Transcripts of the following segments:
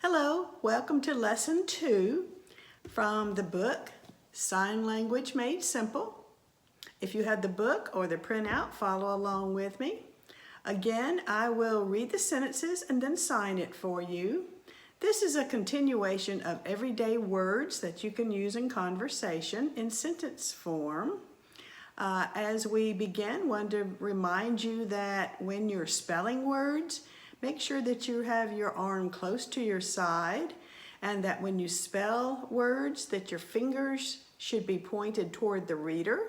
Hello, welcome to Lesson 2 from the book Sign Language Made Simple. If you have the book or the printout, follow along with me. Again, I will read the sentences and then sign it for you. This is a continuation of everyday words that you can use in conversation in sentence form. As we begin, I want to remind you that when you're spelling words, make sure that you have your arm close to your side and that when you spell words that your fingers should be pointed toward the reader.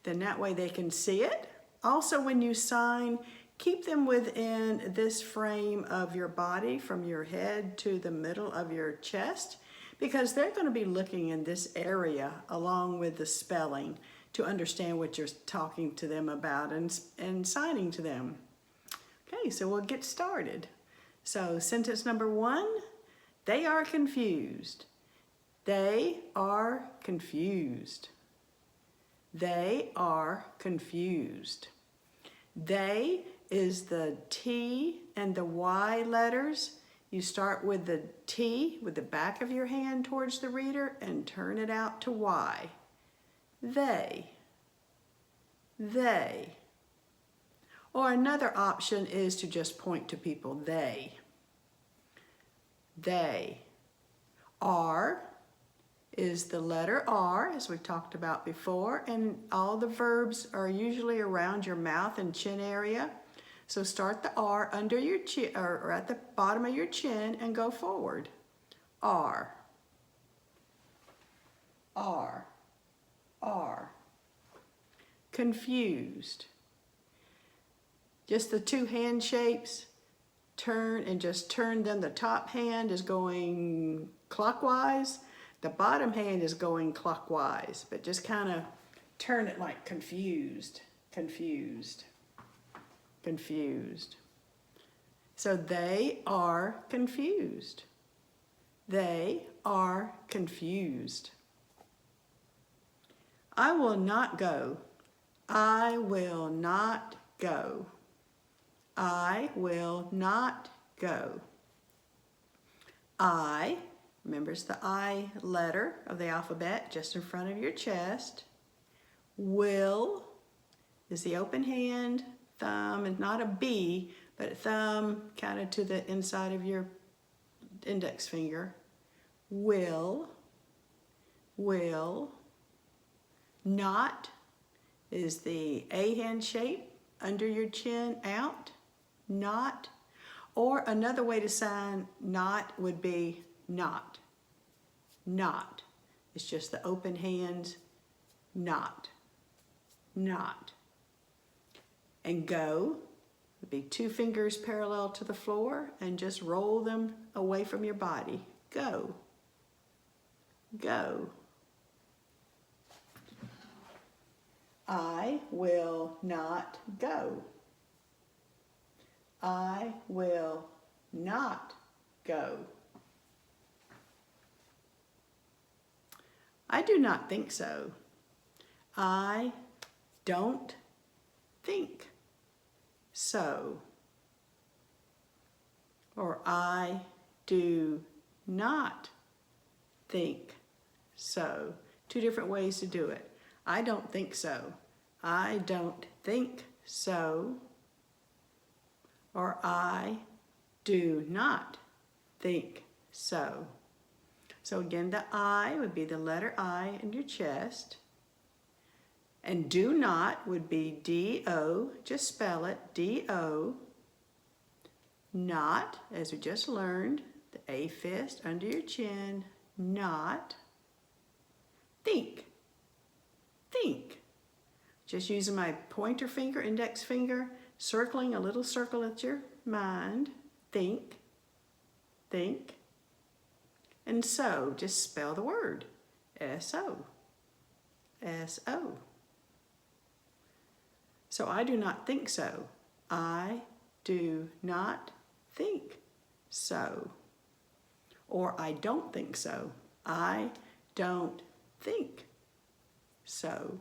Then that way they can see it. Also, when you sign, keep them within this frame of your body from your head to the middle of your chest because they're going to be looking in this area along with the spelling to understand what you're talking to them about and signing to them. Okay, so we'll get started. So sentence number 1, they are confused. They are confused. They are confused. They is the T and the Y letters. You start with the T with the back of your hand towards the reader and turn it out to Y. They. They. Or another option is to just point to people, they. They. R is the letter R, as we've talked about before, and all the verbs are usually around your mouth and chin area. So start the R under your chin, or at the bottom of your chin and go forward. R. R. R. Confused. Just the two hand shapes, turn and just turn them. The top hand is going clockwise. The bottom hand is going clockwise, but just kind of turn it like confused, confused, confused. So they are confused. They are confused. I will not go. I will not go. I will not go. I, remember it's the I letter of the alphabet just in front of your chest. Will is the open hand, thumb, and not a B, but a thumb kind of to the inside of your index finger. Will. Not is the A hand shape under your chin out. Not. Or another way to sign not would be not. Not. It's just the open hands. Not. Not. And go would be two fingers parallel to the floor and just roll them away from your body. Go. Go. I will not go. I will not go. I do not think so. I don't think so. Or I do not think so. Two different ways to do it. I don't think so. I don't think so. Or I do not think so. So again, the I would be the letter I in your chest. And do not would be D-O, just spell it, D-O. Not, as we just learned, the A fist under your chin, not. Think. Think. Just using my pointer finger, index finger, circling a little circle at your mind. Think. Think. And so, just spell the word. S-O. S-O. So I do not think so. I do not think so. Or I don't think so. I don't think so.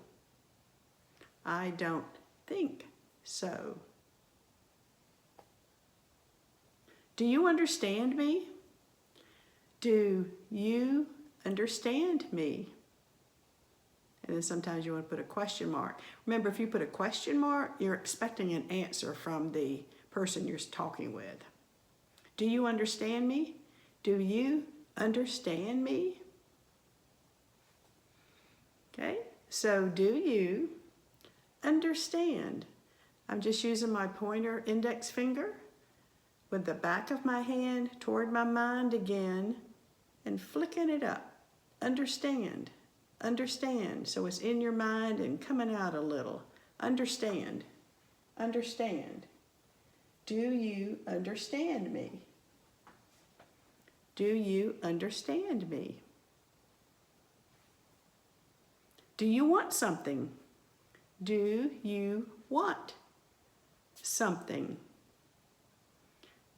I don't think so. Do you understand me? Do you understand me? And then sometimes you want to put a question mark. Remember, if you put a question mark, you're expecting an answer from the person you're talking with. Do you understand me? Do you understand me? Okay, so do you understand? I'm just using my pointer index finger with the back of my hand toward my mind again and flicking it up. Understand, understand. So it's in your mind and coming out a little. Understand, understand. Do you understand me? Do you understand me? Do you want something? Do you want something?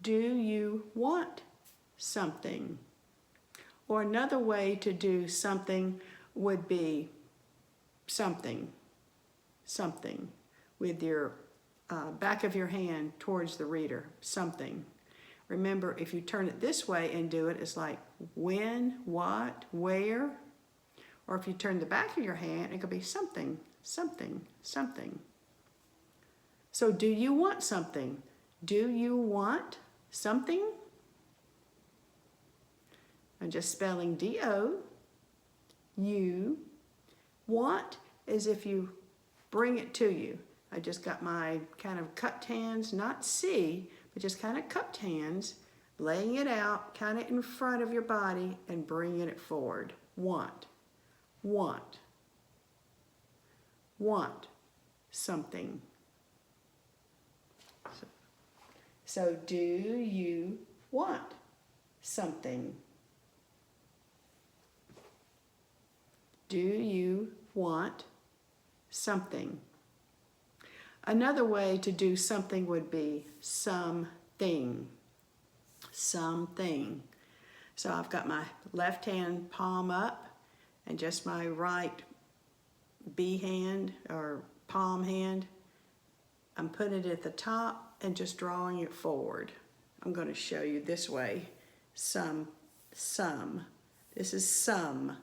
Do you want something? Or another way to do something would be something, something, with your back of your hand towards the reader, something. Remember, if you turn it this way and do it, it's like when, what, where. Or if you turn the back of your hand, it could be something, something, something. So do you want something? Do you want something? I'm just spelling D-O. You. Want is if you bring it to you. I just got my kind of cupped hands, not C, but just kind of cupped hands, laying it out kind of in front of your body and bringing it forward. Want. Want. Want something. So do you want something? Do you want something? Another way to do something would be something. Something. So I've got my left hand palm up and just my right B hand or palm hand. I'm putting it at the top and just drawing it forward. I'm going to show you this way. Some. This is some.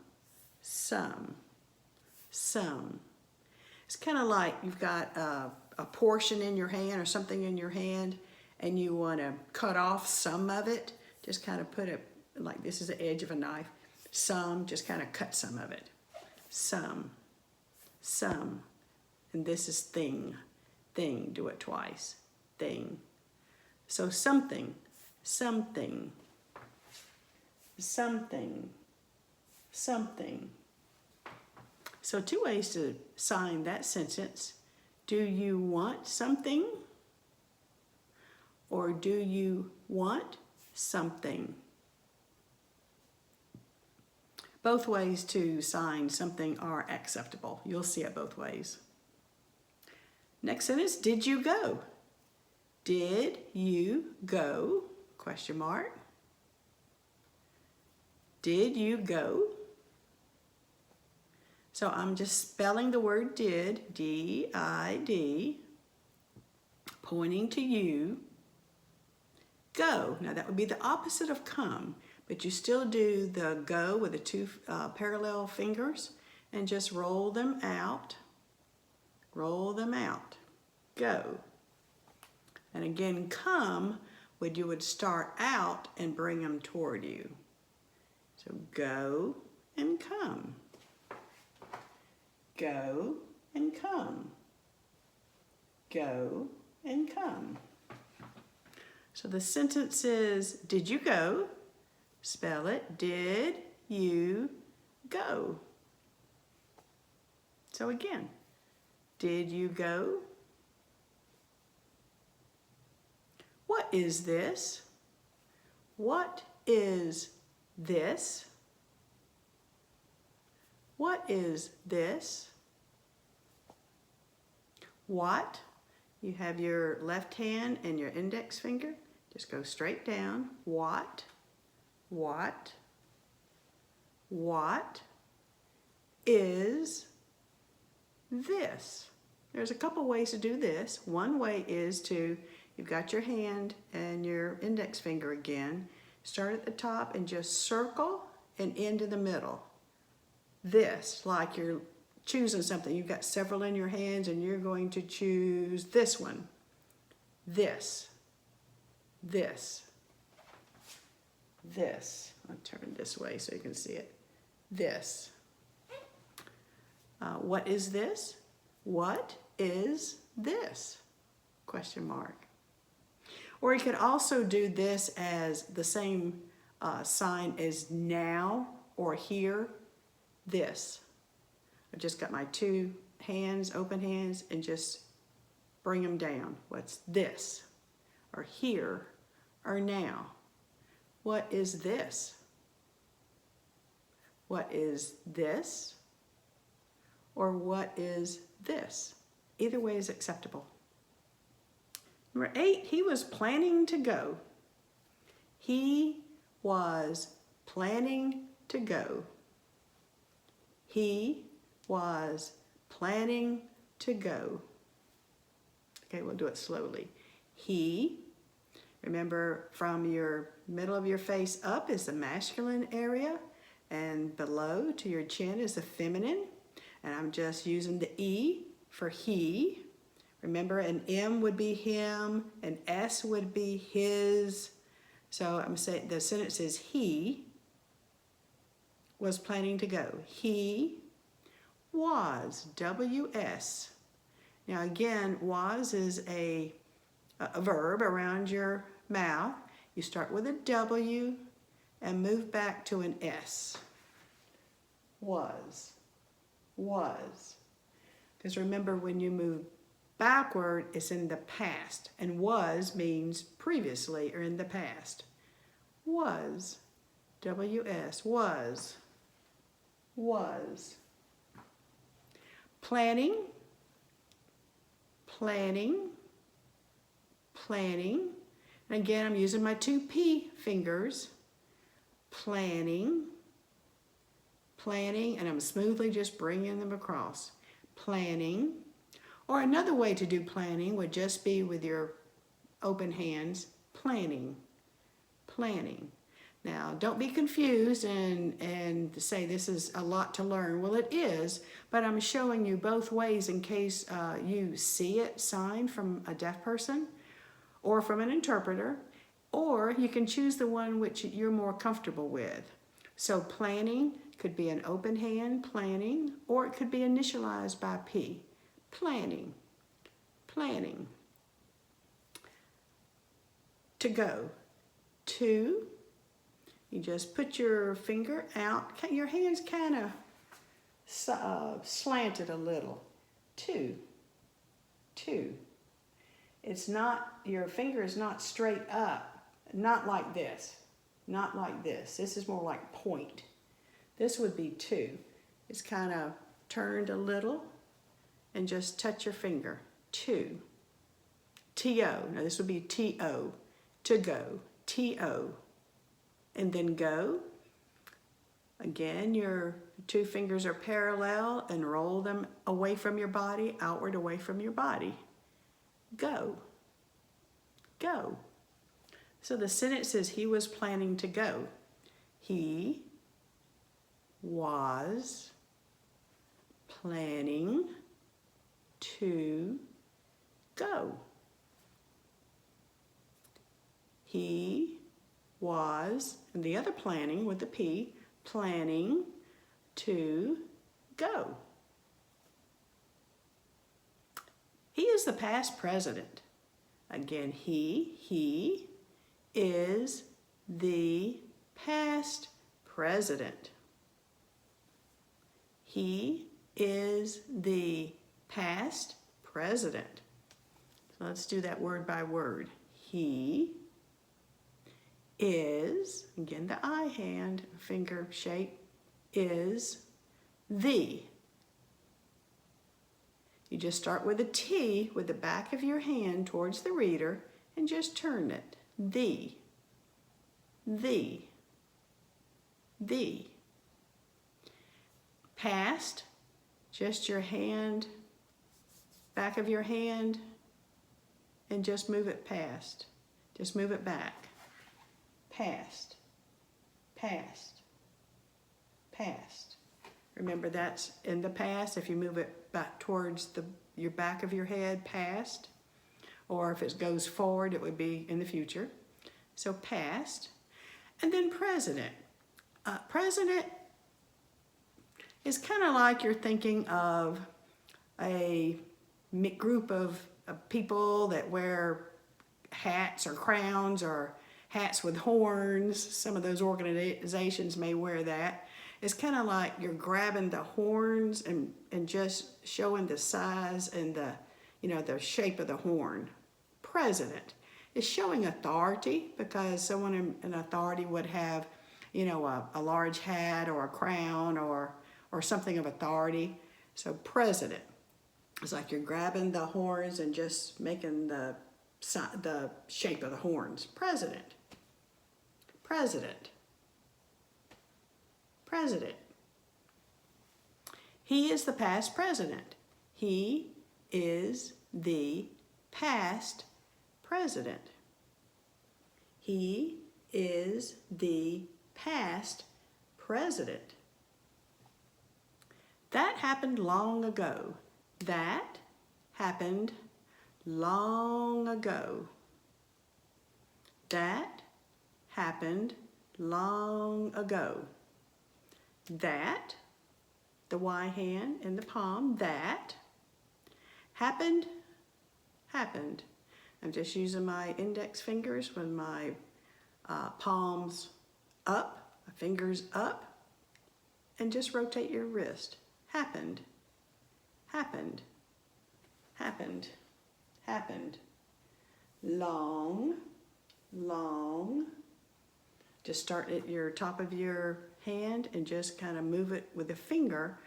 It's kind of like you've got a portion in your hand or something in your hand and you want to cut off some of it. Just kind of put it like this is the edge of a knife. Some, just kind of cut some of it. Some. And this is thing. Thing, do it twice. Thing. So something. Something. So two ways to sign that sentence. Do you want something? Or do you want something? Both ways to sign something are acceptable. You'll see it both ways. Next sentence, did you go? Did you go? Question mark. Did you go? So I'm just spelling the word did, D-I-D, pointing to you. Go. Now that would be the opposite of come, but you still do the go with the two parallel fingers and just roll them out. Roll them out. Go. And again, come, you would start out and bring them toward you. So go and come. Go and come. Go and come. So the sentence is, did you go? Spell it. Did you go? So again, did you go? What is this? What is this? What is this? What? You have your left hand and your index finger. Just go straight down. What? What? What is this? There's a couple ways to do this. One way is to, you've got your hand and your index finger again. Start at the top and just circle and into the middle. This, like you're choosing something. You've got several in your hands and you're going to choose this one. This. This. This. I'll turn this way so you can see it. This. What is this? What is this? Question mark. Or you could also do this as the same sign as now or here. This. I just got my two hands, open hands, and just bring them down. What's this? Or here, or now. What is this? What is this? Or what is this? Either way is acceptable. Number 8, he was planning to go. He was planning to go. He was planning to go. Okay, we'll do it slowly. He, remember from your middle of your face up is the masculine area, and below to your chin is the feminine. And I'm just using the E for he. Remember, an M would be him, an S would be his. So I'm saying the sentence is he was planning to go. He was, W-S. Now again, was is a verb around your mouth. You start with a W and move back to an S. Was. Was. Because remember, when you move backward, it's in the past. And was means previously or in the past. Was. W-S. Was. Was. Planning. Planning. Planning. And again, I'm using my two P fingers. Planning. Planning. And I'm smoothly just bringing them across. Planning. Or another way to do planning would just be with your open hands. Planning. Planning. Now, don't be confused and say this is a lot to learn. Well, it is, but I'm showing you both ways in case you see it signed from a deaf person or from an interpreter, or you can choose the one which you're more comfortable with. So planning could be an open hand, planning, or it could be initialized by P. Planning. Planning. To go. To. You just put your finger out. Your hand's kind of slanted a little. To. It's not, your finger is not straight up. Not like this. Not like this. This is more like point. This would be to. It's kind of turned a little and just touch your finger. To. T-O. Now this would be T-O. To go. T-O. And then go. Again, your two fingers are parallel and roll them away from your body, outward away from your body. Go. Go. So the sentence is he was planning to go. He was planning to go. He was, and the other planning with the P, planning to go. He is the past president. Again, he is the past president. He is the past president. So let's do that word by word. He is, again the I hand, finger shape, is the. You just start with a T with the back of your hand towards the reader and just turn it. The. Past, just your hand, back of your hand, and just move it past. Just move it back. past, past, past. Remember that's in the past. If you move it back towards your back of your head, past. Or if it goes forward, it would be in the future. So past. And then president. President is kind of like you're thinking of a group of people that wear hats or crowns or hats with horns. Some of those organizations may wear that. It's kind of like you're grabbing the horns and just showing the size and the shape of the horn. President is showing authority, because someone in authority would have, a large hat or a crown or something of authority. So president is like you're grabbing the horns and just making the shape of the horns. President, president, president. He is the past president. He is the past president. He is the past president. That happened long ago. That happened long ago. That happened long ago. That, the Y hand in the palm, that happened. I'm just using my index fingers with my palms up, my fingers up, and just rotate your wrist. Happened, happened, happened, happened. Long, long. Just start at your top of your hand and just kind of move it with a finger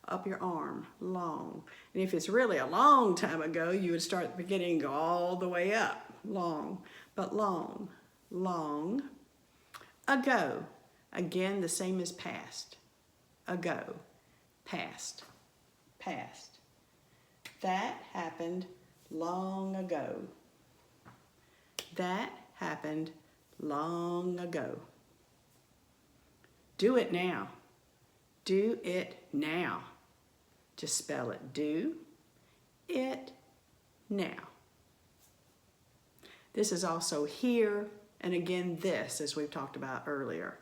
up your arm, long. And if it's really a long time ago, you would start at the beginning and go all the way up, long, but long, long. Ago, again, the same as past. Ago, past, past. That happened long ago. That happened long ago. Do it now. Do it now. Just spell it. Do it now. This is also here, and again this, as we've talked about earlier.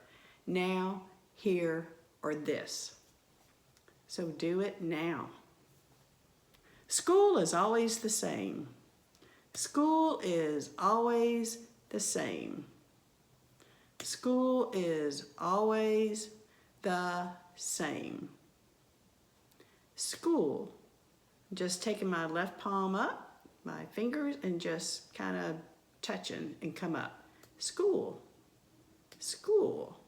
Now, here, or this. So do it now. School is always the same. School is always the same. School is always the same. School. Just taking my left palm up, my fingers, and just kind of touching and come up. School. School.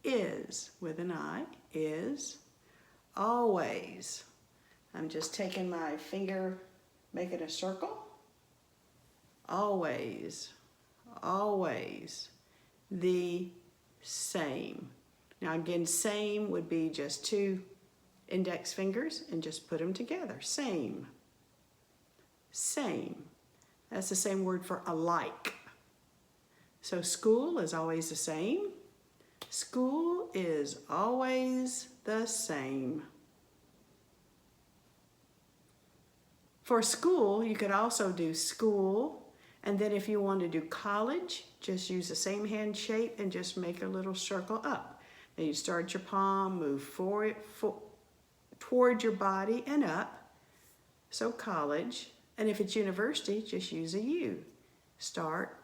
Is, with an I, is always. I'm just taking my finger, making a circle. Always. Always. The same. Now again, same would be just two index fingers and just put them together. Same. Same. That's the same word for alike. So school is always the same. School is always the same. For school, you could also do school. And then if you want to do college, just use the same hand shape and just make a little circle up. Then you start your palm, move forward, toward your body and up. So college. And if it's university, just use a U. Start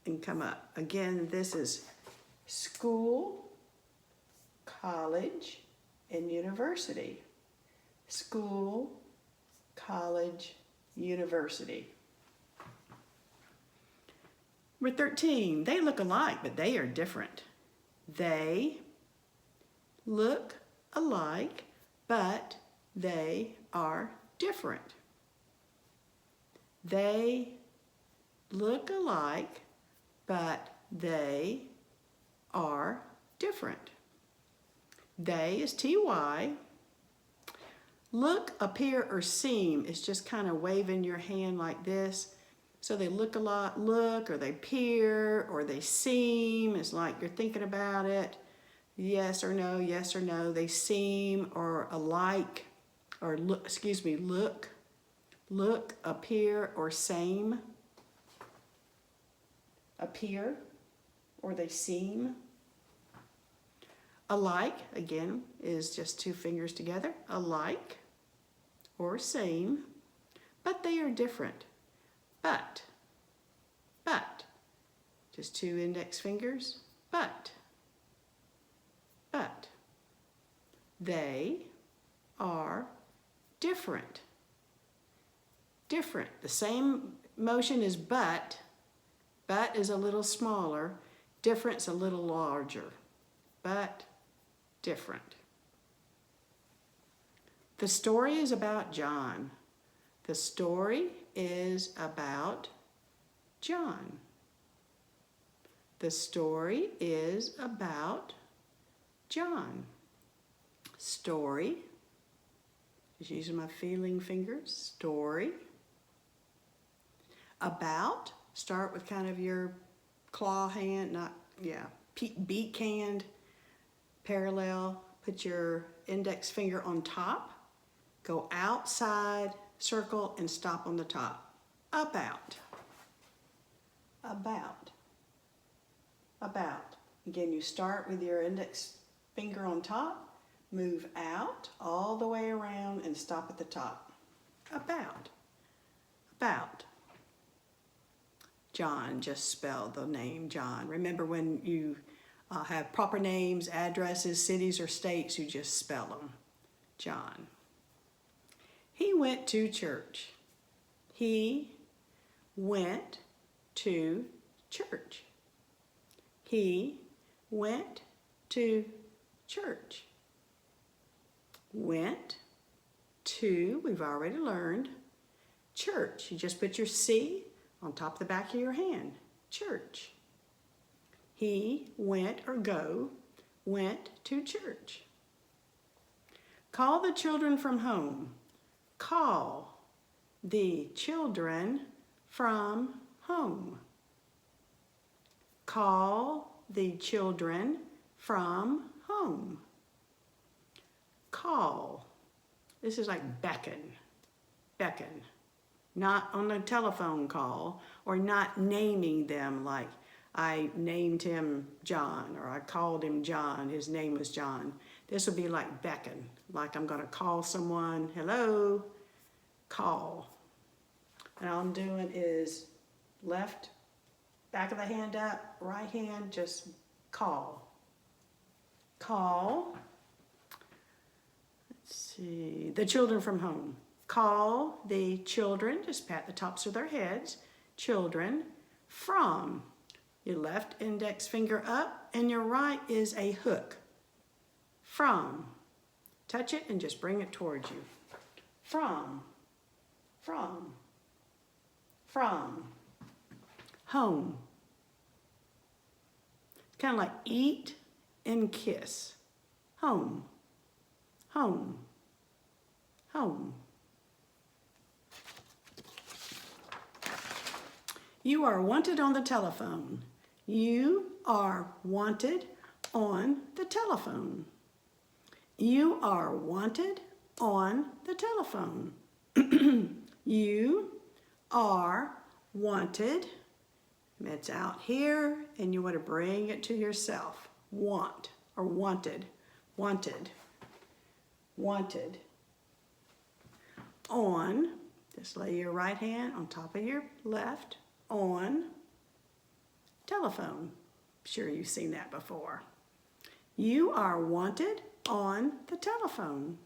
and come up. Again, this is school, college, and university. School, college, university. Number 13, they look alike, but they are different. They look alike, but they are different. They look alike, but they are different. They is T-Y. Look, appear, or seem is just kind of waving your hand like this. So they look a lot, or they appear, or they seem. It's like you're thinking about it. Yes or no, yes or no. They seem, or alike, or look, look, appear, or same. Appear, or they seem. Alike, again, is just two fingers together. Alike, or same, but they are different. But, just two index fingers, but, they are different. Different. The same motion as but is a little smaller, different's a little larger, but different. The story is about John. The story is about John. The story is about John. Story, just using my feeling fingers, story. About, start with kind of your claw hand, beak hand, parallel, put your index finger on top, go outside, circle, and stop on the top. About. Again, you start with your index finger on top, move out all the way around and stop at the top. About. John, just spell the name John. Remember when you have proper names, addresses, cities, or states, you just spell them. John. He went to church. He went to church. He went to church. Went to, we've already learned, church. You just put your C on top of the back of your hand. Church. He went, or go, went to church. Call the children from home. Call the children from home. Call the children from home. Call. This is like beckon. Beckon. Not on a telephone call, or not naming them like I named him John, or I called him John, his name was John. This would be like beckon, like I'm going to call someone, hello, call. And all I'm doing is left, back of the hand up, right hand, just call. Call, let's see, the children from home. Call the children, just pat the tops of their heads, children from. Your left index finger up and your right is a hook. From. Touch it and just bring it towards you. From. Home. Kind of like eat and kiss. Home. You are wanted on the telephone. You are wanted on the telephone. You are wanted on the telephone. You are wanted. It's out here and you want to bring it to yourself. Want, or wanted. Wanted. On, just lay your right hand on top of your left. On, telephone. Sure you've seen that before. You are wanted on the telephone.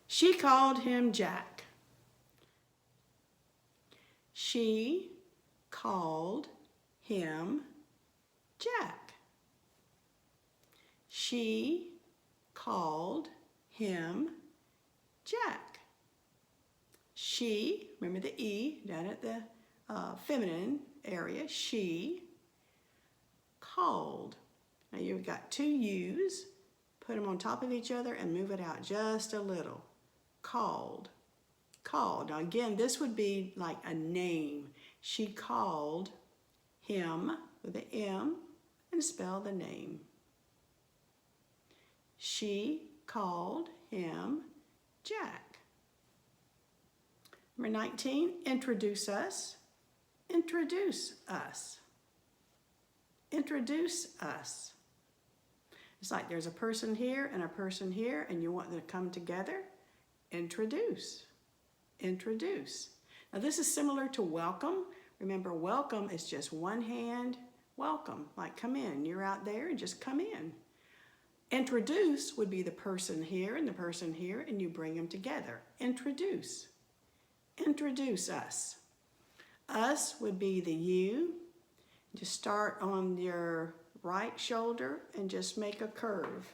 She called him Jack. She called him Jack. She called him Jack. She, remember the E down at the feminine area, she called. Now you've got two U's, put them on top of each other and move it out just a little. Called, called. Now again, this would be like a name. She called him with an M and spell the name. She called him Jack. Number 19, introduce us. Introduce us. Introduce us. It's like there's a person here and a person here and you want them to come together. Introduce. Introduce. Now this is similar to welcome. Remember, welcome is just one hand. Welcome, like come in. You're out there and just come in. Introduce would be the person here and the person here and you bring them together. Introduce. Introduce us. Us would be the you. Just start on your right shoulder and just make a curve.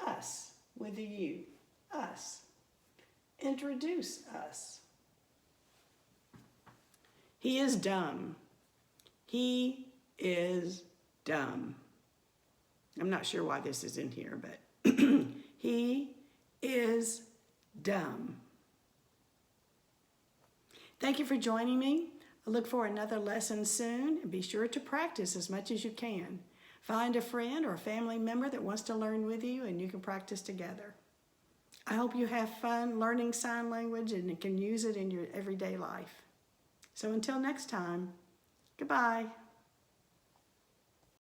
Us with the you. Us. Introduce us. He is dumb. He is dumb. I'm not sure why this is in here, but he is dumb. Thank you for joining me. I look for another lesson soon, and be sure to practice as much as you can. Find a friend or a family member that wants to learn with you, and you can practice together. I hope you have fun learning sign language and can use it in your everyday life. So until next time, goodbye.